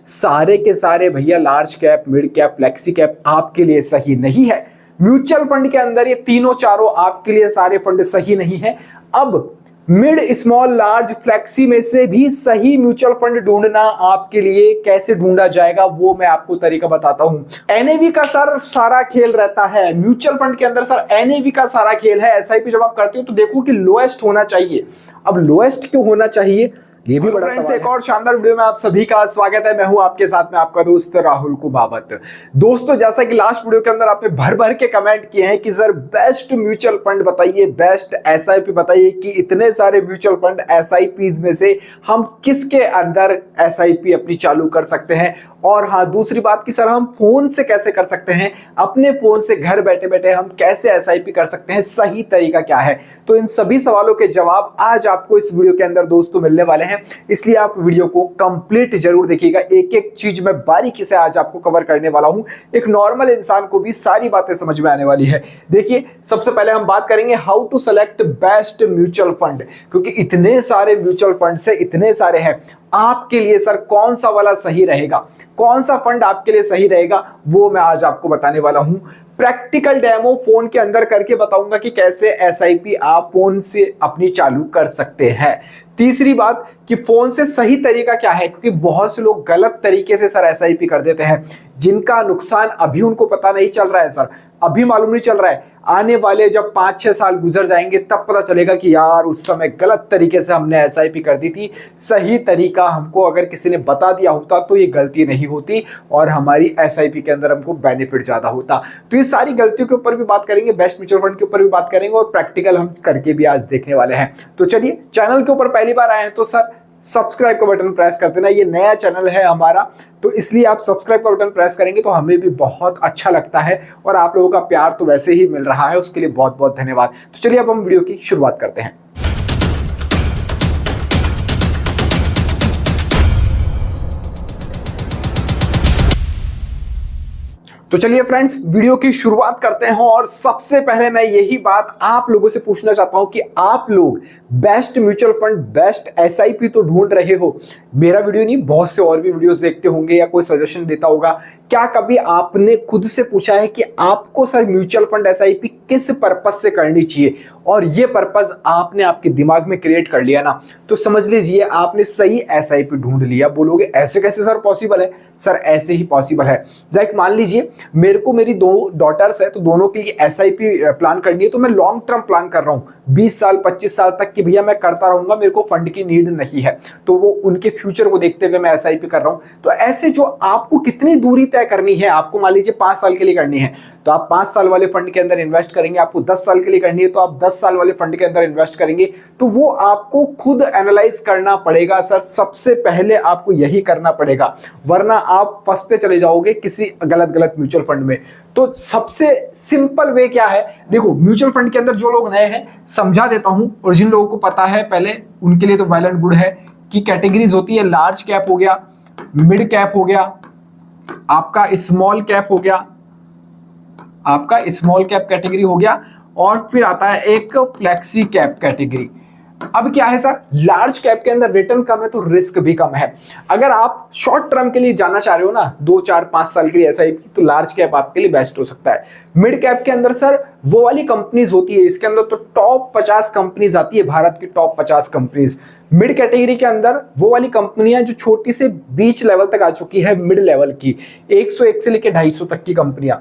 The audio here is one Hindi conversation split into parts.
सारे के सारे भैया large cap, mid cap, flexi cap आपके लिए सही नहीं है। म्यूचुअल फंड के अंदर ये तीनों चारों आपके लिए सारे फंड सही नहीं है। अब मिड, स्मॉल, लार्ज, फ्लेक्सी में से भी सही म्यूचुअल फंड ढूंढना आपके लिए कैसे ढूंढा जाएगा वो मैं आपको तरीका बताता हूं। एनएवी का सर सारा खेल रहता है म्यूचुअल फंड के अंदर, सर एनएवी का सारा खेल है। एसआईपी जब आप करते हो तो देखो कि लोएस्ट होना चाहिए। अब लोएस्ट क्यों होना चाहिए ये भी बड़ा सवाल है। एक और शानदार वीडियो में आप सभी का स्वागत है। मैं हूं आपके साथ में आपका दोस्त राहुल कुबावत। दोस्तों, जैसा कि लास्ट वीडियो के अंदर आपने भर भर के कमेंट किए हैं कि सर बेस्ट म्यूचुअल फंड बताइए, बेस्ट एसआईपी बताइए, कि इतने सारे म्यूचुअल फंड एसआईपीज में से हम किसके अंदर एसआईपी अपनी चालू कर सकते हैं। और हाँ, दूसरी बात कि सर हम फोन से कैसे कर सकते हैं, अपने फोन से घर बैठे बैठे हम कैसे एसआईपी कर सकते हैं, सही तरीका क्या है। तो इन सभी सवालों के जवाब आज आपको इस वीडियो के अंदर दोस्तों मिलने वाले हैं, इसलिए आप वीडियो को कंप्लीट जरूर देखिएगा। एक एक चीज मैं बारीकी से आज आपको कवर करने वाला हूं, एक नॉर्मल इंसान को भी सारी बातें समझ में आने वाली है। देखिए, सबसे पहले हम बात करेंगे how to select best mutual fund, क्योंकि इतने सारे म्यूचुअल फंड से इतने सारे हैं, आपके लिए सर कौन सा वाला सही रहेगा, कौन सा फंड आपके लिए सही रहेगा वो मैं आज आपको बताने वाला हूं। प्रैक्टिकल डेमो फोन के अंदर करके बताऊंगा कि कैसे एसआईपी आप फोन से अपनी चालू कर सकते हैं। तीसरी बात कि फोन से सही तरीका क्या है, क्योंकि बहुत से लोग गलत तरीके से सर एसआईपी कर देते हैं, जिनका नुकसान अभी उनको पता नहीं चल रहा है। सर अभी मालूम नहीं चल रहा है, आने वाले जब 5-6 साल गुजर जाएंगे तब पता चलेगा कि यार उस समय गलत तरीके से हमने एसआईपी कर दी थी। सही तरीका हमको अगर किसी ने बता दिया होता तो ये गलती नहीं होती और हमारी एसआईपी के अंदर हमको बेनिफिट ज्यादा होता। तो ये सारी गलतियों के ऊपर भी बात करेंगे, बेस्ट म्यूचुअल फंड के ऊपर भी बात करेंगे और प्रैक्टिकल हम करके भी आज देखने वाले हैं। तो चलिए, चैनल के ऊपर पहली बार आए हैं तो सर सब्सक्राइब का बटन प्रेस कर देना। ये नया चैनल है हमारा, तो इसलिए आप सब्सक्राइब का बटन प्रेस करेंगे तो हमें भी बहुत अच्छा लगता है और आप लोगों का प्यार तो वैसे ही मिल रहा है, उसके लिए बहुत बहुत धन्यवाद। तो चलिए अब हम वीडियो की शुरुआत करते हैं। तो चलिए फ्रेंड्स, वीडियो की शुरुआत करते हैं और सबसे पहले मैं यही बात आप लोगों से पूछना चाहता हूं कि आप लोग best mutual fund, best SIP तो ढूंढ रहे हो। मेरा वीडियो नहीं, बहुत से और भी वीडियोस देखते होंगे या कोई सजेशन देता होगा। क्या कभी आपने खुद से पूछा है कि आपको सर म्यूचुअल फंड एसआईपी किस पर्पस से करनी चाहिए, और ये पर्पस आपने आपके दिमाग में क्रिएट कर लिया ना, तो समझ लीजिए आपने सही एसआईपी ढूंढ लिया। बोलोगे ऐसे कैसे सर पॉसिबल है? सर ऐसे ही पॉसिबल है। लाइक मान लीजिए मेरे को मेरी 2 डॉटर्स है, तो दोनों के लिए एसआईपी प्लान करनी है, तो मैं लॉन्ग टर्म प्लान कर रहा हूँ 20 साल 25 साल तक कि भैया मैं करता रहूंगा, मेरे को फंड की नीड नहीं है, तो वो उनके फ्यूचर को देखते हुए मैं एसआईपी कर रहा हूँ। तो ऐसे जो आपको कितनी दूरी तय करनी है, आपको मान लीजिए 5 साल के लिए करनी है तो आप 5 साल वाले फंड के अंदर इन्वेस्ट करेंगे, आपको 10 साल के लिए करनी है तो आप 10 साल वाले फंड के अंदर इन्वेस्ट करेंगे। तो वो आपको खुद एनालाइज करना पड़ेगा सर, सबसे पहले आपको यही करना पड़ेगा, वरना आप फंसते चले जाओगे किसी गलत म्यूचुअल फंड में। तो सबसे सिंपल वे क्या है, देखो म्यूचुअल फंड के अंदर जो लोग नए हैं समझा देता हूं, और जिन लोगों को पता है पहले उनके लिए तो वेल एंड गुड है कि कैटेगरीज होती है, लार्ज कैप हो गया, मिड कैप हो गया, आपका स्मॉल कैप हो गया, आपका स्मॉल कैप कैटेगरी हो गया, और फिर आता है एक फ्लेक्सी कैप कैटेगरी। अब क्या है सर, लार्ज कैप के अंदर रिटर्न कम है तो रिस्क भी कम है। अगर आप शॉर्ट टर्म के लिए जाना चाह रहे हो ना, 2 4 5 साल के लिए एसआईपी, तो लार्ज कैप आपके लिए बेस्ट हो सकता है। मिड कैप के अंदर सर वो वाली कंपनीज होती है, इसके अंदर तो टॉप 50 कंपनीज आती है, भारत की टॉप 50 कंपनीज। मिड कैटेगरी के अंदर वो वाली कंपनियां जो छोटी से बीच लेवल तक आ चुकी है, मिड लेवल की 101 से लेकर 250 तक की कंपनियां,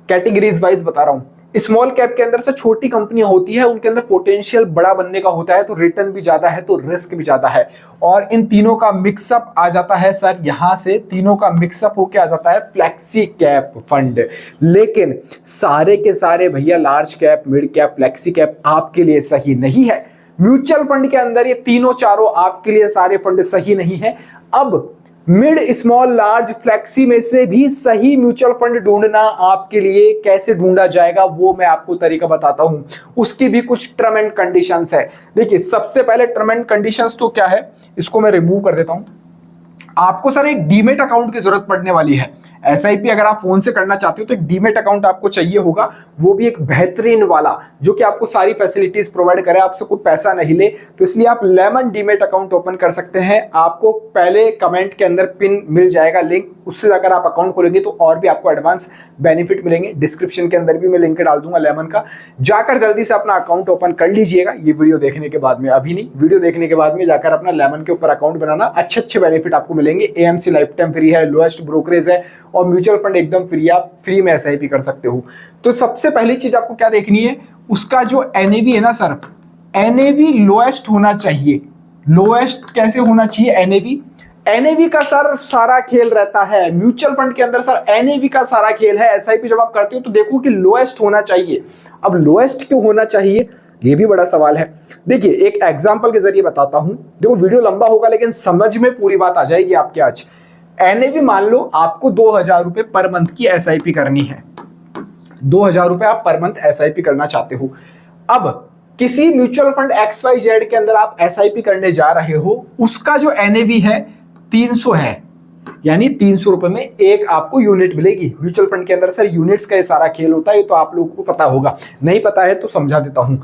कैटेगरीज वाइज बता रहा हूं। स्मॉल कैप के अंदर से छोटी कंपनियां होती है, उनके अंदर पोटेंशियल बड़ा बनने का होता है, तो रिटर्न भी ज्यादा है तो रिस्क भी ज्यादा है। और इन तीनों का मिक्सअप आ जाता है सर, यहां से तीनों का मिक्सअप होके आ जाता है फ्लेक्सी कैप फंड। लेकिन सारे के सारे भैया large cap, mid cap, flexi cap आपके लिए सही नहीं है। म्यूचुअल फंड के अंदर ये तीनों चारों आपके लिए सारे फंड सही नहीं है। अब मिड, स्मॉल, लार्ज, फ्लेक्सी में से भी सही म्यूचुअल फंड ढूंढना आपके लिए कैसे ढूंढा जाएगा वो मैं आपको तरीका बताता हूं। उसकी भी कुछ टर्म एंड कंडीशंस है। देखिए, सबसे पहले टर्म एंड कंडीशंस तो क्या है, इसको मैं रिमूव कर देता हूं। आपको सर एक डीमेट अकाउंट की जरूरत पड़ने वाली है। एसआईपी अगर आप फोन से करना चाहते हो तो एक डीमेट अकाउंट आपको चाहिए होगा, वो भी एक बेहतरीन वाला जो कि आपको सारी फैसिलिटीज प्रोवाइड करे, आपसे कोई पैसा नहीं ले। तो इसलिए आप लेमन डीमेट अकाउंट ओपन कर सकते हैं। आपको पहले कमेंट के अंदर पिन मिल जाएगा लिंक, उससे जाकर आप अकाउंट खोलेंगे तो और भी आपको एडवांस बेनिफिट मिलेंगे। डिस्क्रिप्शन के अंदर भी मैं लिंक डाल दूंगा लेमन का, जाकर जल्दी से अपना अकाउंट ओपन कर लीजिएगा। ये वीडियो देखने के बाद में, अभी नहीं, वीडियो देखने के बाद में जाकर अपना लेमन के ऊपर अकाउंट बनाना, अच्छे अच्छे बेनिफिट आपको मिलेंगे। एएमसी लाइफ टाइम फ्री है, लोएस्ट ब्रोकरेज है और म्यूचुअल फंड एकदम फ्री, आप फ्री में एसआईपी कर सकते हो। तो सबसे पहली चीज आपको क्या देखनी है, उसका जो एनएवी है ना सर, एनएवी लोएस्ट होना चाहिए। लोएस्ट कैसे होना चाहिए एनएवी? एनएवी का सर सारा खेल रहता है म्यूचुअल फंड के अंदर, सर एनएवी का सारा खेल है। एसआईपी जब आप करते हो तो देखो कि लोएस्ट होना चाहिए। अब लोएस्ट क्यों होना चाहिए, ये भी बड़ा सवाल है। देखिए एक एग्जांपल के जरिए बताता हूं, देखो वीडियो लंबा होगा लेकिन समझ में पूरी बात आ जाएगी आपके आज। एनएवी मान लो आपको 2000 रुपए पर मंथ की एसआईपी करनी है, 2000 रुपए आप पर मंथ एसआईपी करना चाहते हो। अब किसी म्यूचुअल फंड XYZ के अंदर आप एसआईपी करने जा रहे हो, उसका जो एनएवी है 300 है, यानी 300 रुपए में एक आपको यूनिट मिलेगी। म्यूचुअल फंड के अंदर सर यूनिट्स का ये सारा खेल होता है, ये तो आप लोगों को पता होगा, नहीं पता है तो समझा देता हूं।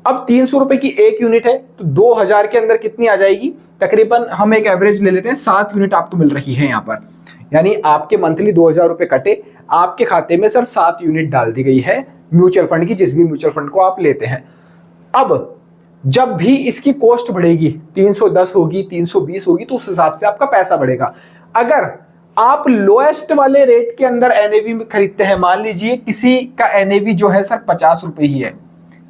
अब 300 रुपए की एक यूनिट है तो 2000 के अंदर कितनी आ जाएगी, तकरीबन हम एक एवरेज ले लेते हैं, 7 यूनिट आपको मिल रही है यहाँ पर। यानी आपके मंथली 2000 रुपए कटे, आपके खाते में सर 7 यूनिट डाल दी गई है म्यूचुअल फंड की, जिस भी म्यूचुअल फंड को आप लेते हैं। अब जब भी इसकी कॉस्ट बढ़ेगी, 310 होगी, 320 होगी, तो उस हिसाब से आपका पैसा बढ़ेगा। अगर आप लोएस्ट वाले रेट के अंदर एनएवी में खरीदते हैं, मान लीजिए किसी का एनएवी जो है सर 50 रुपए ही है,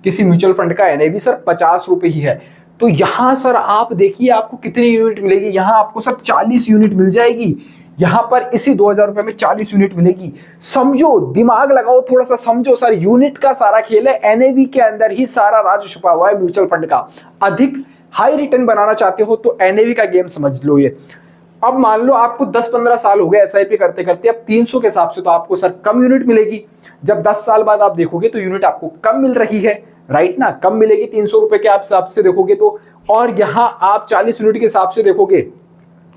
किसी म्यूचुअल फंड का एनएवी सर 50 रुपए ही है, तो यहां सर आप देखिए आपको कितनी यूनिट मिलेगी, यहां आपको सर 40 यूनिट मिल जाएगी। यहां पर इसी 2000 रुपए में 40 यूनिट मिलेगी। समझो, दिमाग लगाओ थोड़ा सा, समझो सर, यूनिट का सारा खेल है, एनएवी के अंदर ही सारा राज छुपा हुआ है म्यूचुअल फंड का। अधिक हाई रिटर्न बनाना चाहते हो तो एनएवी का गेम समझ लो ये। अब मान लो आपको 10-15 साल हो गए एसआईपी करते करते, अब 300 के हिसाब से तो आपको सर कम यूनिट मिलेगी। जब 10 साल बाद आप देखोगे तो यूनिट आपको कम मिल रही है, राइट ना, कम मिलेगी 300 रुपए के आप हिसाब से देखोगे तो। और यहां आप 40 यूनिट के हिसाब से देखोगे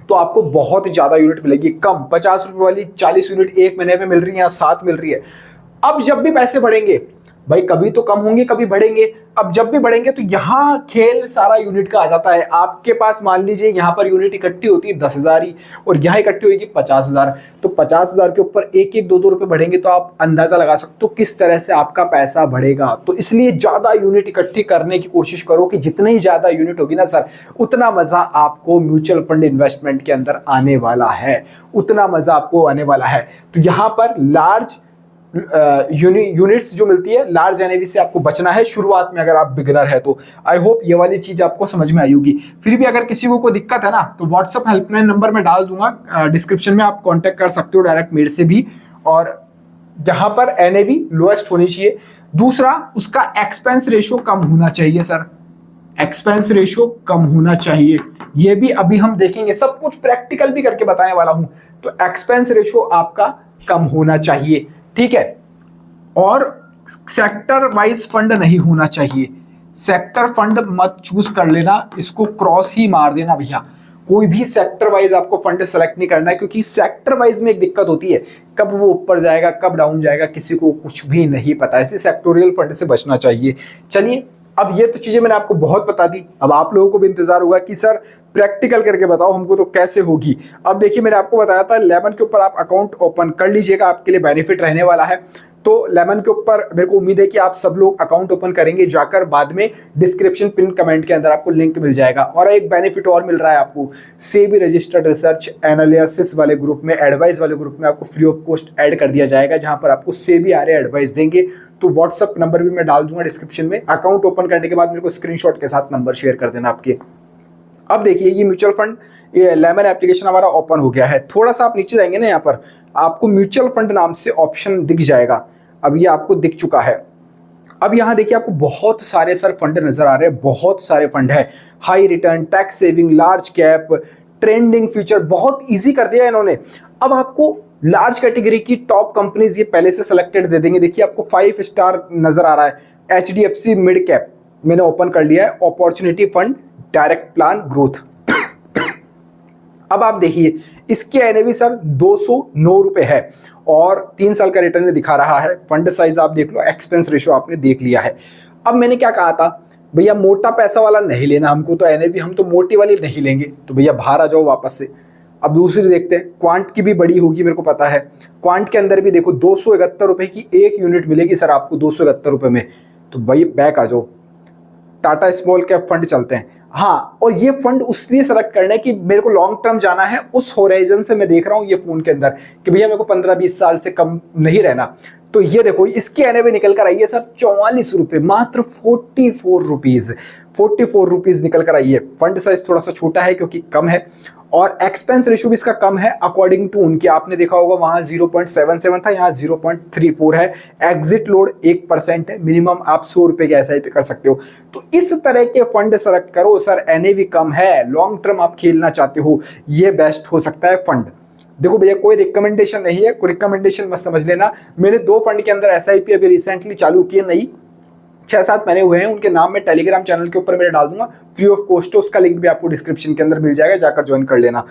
तो आपको बहुत ज्यादा यूनिट मिलेगी कम। 50 रुपए वाली 40 यूनिट एक महीने में मिल रही है, 7 मिल रही है। अब जब भी पैसे बढ़ेंगे भाई, कभी तो कम होंगे कभी बढ़ेंगे, अब जब भी बढ़ेंगे तो यहां खेल सारा यूनिट का आ जाता है। आपके पास मान लीजिए यहां पर यूनिट इकट्ठी होती है 10,000 ही, और यहां इकट्ठी होगी 50,000, तो 50,000 के ऊपर एक एक 2-2 रुपए बढ़ेंगे, तो आप अंदाजा लगा सकते हो किस तरह से आपका पैसा बढ़ेगा। तो इसलिए ज्यादा यूनिट इकट्ठी करने की कोशिश करो कि जितनी ज्यादा यूनिट होगी ना सर, उतना मजा आपको म्यूचुअल फंड इन्वेस्टमेंट के अंदर आने वाला है, उतना मजा आपको आने वाला है। तो यहां पर लार्ज यूनिट्स जो मिलती है, लार्ज एनएवी से आपको बचना है शुरुआत में, अगर आप बिगिनर है तो। आई होप ये वाली चीज आपको समझ में आई होगी। फिर भी अगर किसी को कोई दिक्कत है ना तो व्हाट्सएप हेल्पलाइन नंबर में डाल दूंगा डिस्क्रिप्शन में, आप कांटेक्ट कर सकते हो डायरेक्ट मेरे से भी। और जहां पर एनएवी लोएस्ट होनी चाहिए। दूसरा, उसका एक्सपेंस रेशियो कम होना चाहिए सर, एक्सपेंस रेशियो कम होना चाहिए। ये भी अभी हम देखेंगे, सब कुछ प्रैक्टिकल भी करके बताने वाला हूं। तो एक्सपेंस रेशियो आपका कम होना चाहिए, ठीक है। और सेक्टर वाइज फंड नहीं होना चाहिए, सेक्टर फंड मत चूज कर लेना, इसको क्रॉस ही मार देना भैया। कोई भी सेक्टर वाइज आपको फंड सेलेक्ट नहीं करना है, क्योंकि सेक्टर वाइज में एक दिक्कत होती है, कब वो ऊपर जाएगा कब डाउन जाएगा किसी को कुछ भी नहीं पता, इसलिए सेक्टोरियल फंड से बचना चाहिए। चलिए, अब ये तो चीजें मैंने आपको बहुत बता दी, अब आप लोगों को भी इंतजार होगा कि सर प्रैक्टिकल करके बताओ हमको तो कैसे होगी। अब देखिए, मैंने आपको बताया था लेमन के ऊपर आप अकाउंट ओपन कर लीजिएगा, आपके लिए बेनिफिट रहने वाला है। तो लेमन के ऊपर मेरे को उम्मीद है कि आप सब लोग अकाउंट ओपन करेंगे, जाकर बाद में डिस्क्रिप्शन पिन कमेंट के अंदर आपको लिंक मिल जाएगा। और एक बेनिफिट और मिल रहा है आपको, सेबी रजिस्टर्ड रिसर्च एनालिसिस वाले ग्रुप में, एडवाइस वाले ग्रुप में आपको फ्री ऑफ कॉस्ट ऐड कर दिया जाएगा, जहां पर आपको सेबी आ रहे एडवाइस देंगे। तो व्हाट्सअप नंबर भी मैं डाल दूंगा डिस्क्रिप्शन में। अकाउंट ओपन करने के बाद मेरे को स्क्रीनशॉट के साथ नंबर शेयर कर देना आपके। अब देखिए, ये म्यूचुअल फंड, ये लेमन एप्लीकेशन हमारा ओपन हो गया है। थोड़ा सा आप नीचे जाएंगे ना, यहाँ पर आपको म्यूचुअल फंड नाम से ऑप्शन दिख जाएगा। अब ये आपको दिख चुका है। अब यहाँ देखिए, आपको बहुत सारे सर फंड नजर आ रहे हैं, बहुत सारे फंड है। High return, tax saving, large cap, trending future, बहुत इजी कर दिया इन्होंने। अब आपको लार्ज कैटेगरी की टॉप कंपनीज ये पहले से सिलेक्टेड दे देंगे। देखिए, आपको 5 स्टार नजर आ रहा है, HDFC मिड कैप मैंने ओपन कर लिया है, opportunity fund, direct plan growth. अब आप देखिए इसकी एनएवी सर 209 रुपए है और 3 साल का रिटर्न दिखा रहा है। फंड साइज आप देख लो, एक्सपेंस रेशियो आपने देख लिया है। अब मैंने क्या कहा था, भैया मोटा पैसा वाला नहीं लेना हमको, तो एनएवी हम तो मोटी वाली नहीं लेंगे, तो भैया बाहर आ जाओ वापस से। अब दूसरी देखते हैं, क्वांट की भी बड़ी होगी मेरे को पता है। क्वांट के अंदर भी देखो 271 रुपए की एक यूनिट मिलेगी सर आपको 271 रुपए में, तो भाई बैक आ जाओ, टाटा स्मॉल कैप फंड चलते हैं। हाँ, और ये फंड उसलिए सेलेक्ट करना है कि मेरे को लॉन्ग टर्म जाना है, उस होराइजन से मैं देख रहा हूँ ये फोन के अंदर कि भैया मेरे को 15-20 साल से कम नहीं रहना। तो ये देखो इसकी एनएवी निकल कर आई है सर 44 रुपए, मात्र 44 रुपीज, 44 रुपीज निकल कर आई है। फंड साइज थोड़ा सा छोटा है क्योंकि कम है और एक्सपेंस रेशियो भी इसका कम है अकॉर्डिंग टू उनकी, आपने देखा होगा वहां 0.77 था, यहाँ 0.34 है। एग्जिट लोड 1% है, मिनिमम आप 100 रुपए के एसआईपी कर सकते हो। तो इस तरह के फंड सेलेक्ट करो सर, एनएवी कम है, लॉन्ग टर्म आप खेलना चाहते हो, ये बेस्ट हो सकता है फंड। देखो भैया कोई रिकमेंडेशन नहीं है, कोई रिकमेंडेशन मत समझ लेना। मैंने 2 फंड के अंदर एसआईपी अभी रिसेंटली चालू किए, नहीं 6-7 महीने हुए हैं, उनके नाम मैं टेलीग्राम चैनल के ऊपर मेरे डाल दूंगा, फ्री ऑफ कॉस्ट है, उसका लिंक भी आपको डिस्क्रिप्शन के अंदर मिल जाएगा, जाकर ज्वाइन कर लेना।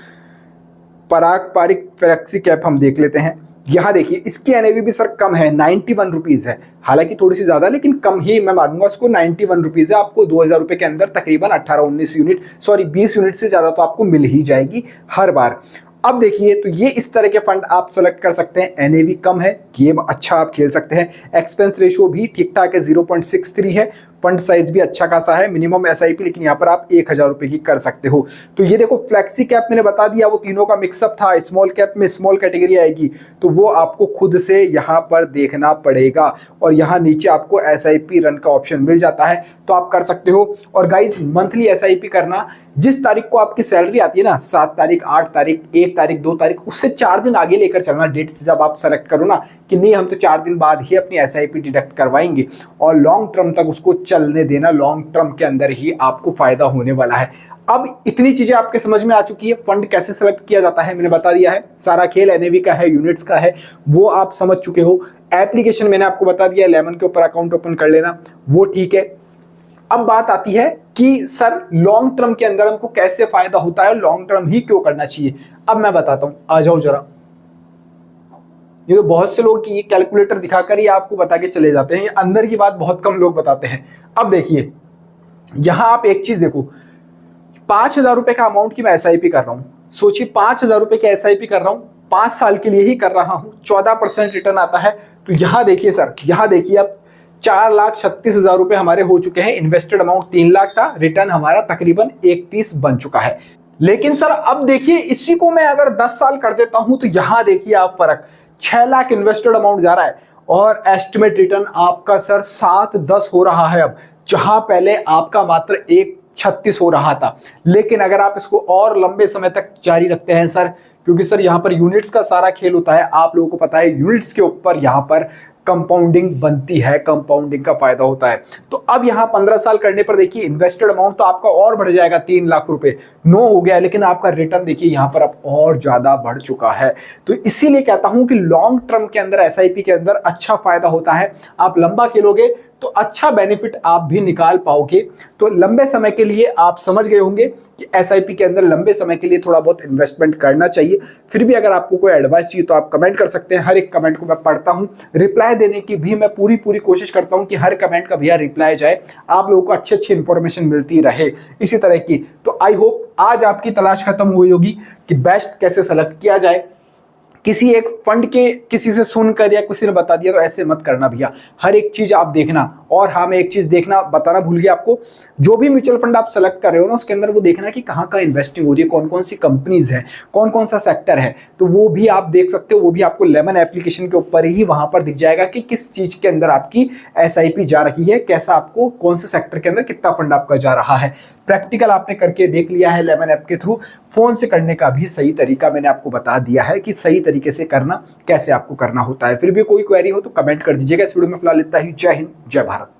पराग पारिक फ्लेक्सी कैप हम देख लेते हैं। यहाँ देखिए इसकी एनएवी भी सर कम है, 91 रुपीज है, हालांकि थोड़ी सी ज्यादा लेकिन कम ही मैं मानूंगा उसको। 91 रुपीज है, आपको 2000 रुपए के अंदर तकरीबन 18-19 यूनिट, सॉरी 20 यूनिट से ज्यादा तो आपको मिल ही जाएगी हर बार। अब देखिए तो ये इस तरह के फंड आप सेलेक्ट कर सकते हैं, एनएवी कम है, गेम अच्छा आप खेल सकते हैं, एक्सपेंस रेशियो भी ठीक ठाक है 0.63 है, फंड साइज भी अच्छा खासा है, मिनिमम एसआईपी लेकिन यहाँ पर आप 1000 रुपए की कर सकते हो। तो ये देखो फ्लेक्सी कैप मैंने बता दिया, वो तीनों का मिक्सअप था, स्मॉल कैप में स्मॉल कैटेगरी आएगी, तो वो आपको खुद से यहाँ पर देखना पड़ेगा और यहाँ नीचे आपको एसआईपी रन का ऑप्शन मिल जाता है, तो आप कर सकते हो। और गाइज मंथली एसआईपी करना, जिस तारीख को आपकी सैलरी आती है ना, 7 तारीख, 8 तारीख, 1 तारीख, 2 तारीख, उससे 4 दिन आगे लेकर चलना डेट से, जब आप सेलेक्ट करो ना कि नहीं हम तो 4 दिन बाद ही अपनी एसआईपी डिडक्ट करवाएंगे, और लॉन्ग टर्म तक उसको चलने देना, लॉन्ग टर्म के अंदर ही आपको फायदा होने वाला है। अब इतनी चीजें आपके समझ में आ चुकी है, फंड कैसे सेलेक्ट किया जाता है मैंने बता दिया है, सारा खेल एनएवी का है, यूनिट्स का है, वो आप समझ चुके हो। एप्लीकेशन मैंने आपको बता दिया, लेमन के ऊपर अकाउंट ओपन कर लेना, वो ठीक है। अब बात आती है कि सर लॉन्ग टर्म के अंदर हमको कैसे फायदा होता है, लॉन्ग टर्म ही क्यों करना चाहिए, अब मैं बताता हूं, आ जाओ जरा। ये तो बहुत से लोग की कैलकुलेटर दिखाकर ही आपको बता के चले जाते हैं, ये अंदर की बात बहुत कम लोग बताते हैं। अब देखिए यहां आप एक चीज देखो, 5000 रुपए का अमाउंट की मैं एसआईपी कर रहा हूं, सोचिए 5000 रुपए की एसआईपी कर रहा हूं, 5 साल के लिए ही कर रहा हूं, 14% रिटर्न आता है। तो यहां देखिए सर, यहां देखिए अब 4,36,000 रुपए हमारे हो चुके हैं, इन्वेस्टेड अमाउंट 3 लाख था, रिटर्न हमारा तकरीबन 31 बन चुका है। लेकिन सर अब देखिए इसी को मैं अगर 10 साल कर देता हूं, तो यहां देखिए आप फर्क, 6 लाख इन्वेस्टेड अमाउंट जा रहा है और एस्टिमेट रिटर्न आपका सर 7-10 हो रहा है अब, जहां पहले आपका मात्र 1.36 हो रहा था। लेकिन अगर आप इसको और लंबे समय तक जारी रखते हैं सर, क्योंकि सर यहाँ पर यूनिट्स का सारा खेल होता है, आप लोगों को पता है यूनिट्स के ऊपर यहाँ पर कंपाउंडिंग बनती है, कंपाउंडिंग का फायदा होता है। तो अब यहाँ 15 साल करने पर देखिए इन्वेस्टेड अमाउंट तो आपका और बढ़ जाएगा, 3 लाख रुपए 9 हो गया, लेकिन आपका रिटर्न देखिए यहाँ पर अब और ज्यादा बढ़ चुका है। तो इसीलिए कहता हूं कि लॉन्ग टर्म के अंदर एसआईपी के अंदर अच्छा फायदा होता है, आप लंबा खेलोगे तो अच्छा बेनिफिट आप भी निकाल पाओगे। तो लंबे समय के लिए आप समझ गए होंगे कि एसआईपी के अंदर लंबे समय के लिए थोड़ा बहुत इन्वेस्टमेंट करना चाहिए। फिर भी अगर आपको कोई एडवाइस चाहिए तो आप कमेंट कर सकते हैं, हर एक कमेंट को मैं पढ़ता हूं, रिप्लाई देने की भी मैं पूरी कोशिश करता हूं कि हर कमेंट का भैया रिप्लाई जाए, आप लोगों को अच्छी इंफॉर्मेशन मिलती रहे इसी तरह की। तो आई होप आज आपकी तलाश खत्म हुई होगी कि बेस्ट कैसे सेलेक्ट किया जाए। किसी एक फंड के किसी से सुनकर या किसी ने बता दिया तो ऐसे मत करना भैया, हर एक चीज आप देखना। और हाँ, मैं एक चीज देखना बताना भूल गया आपको, जो भी म्यूचुअल फंड आप सेलेक्ट कर रहे हो ना, उसके अंदर वो देखना कि कहाँ कहाँ इन्वेस्टिंग हो रही है, कौन कौन सी कंपनीज है, कौन कौन सा सेक्टर है, तो वो भी आप देख सकते हो। वो भी आपको लेमन एप्लीकेशन के ऊपर ही वहां पर दिख जाएगा कि किस चीज के अंदर आपकी एसआईपी जा रही है, कैसा आपको कौन से सेक्टर के अंदर कितना फंड आपका जा रहा है। प्रैक्टिकल आपने करके देख लिया है लेमन ऐप के थ्रू, फोन से करने का भी सही तरीका मैंने आपको बता दिया है कि सही तरीके से करना कैसे आपको करना होता है। फिर भी कोई क्वेरी हो तो कमेंट कर दीजिएगा। इस वीडियो में फिलहाल इतना ही। जय हिंद, जय भारत।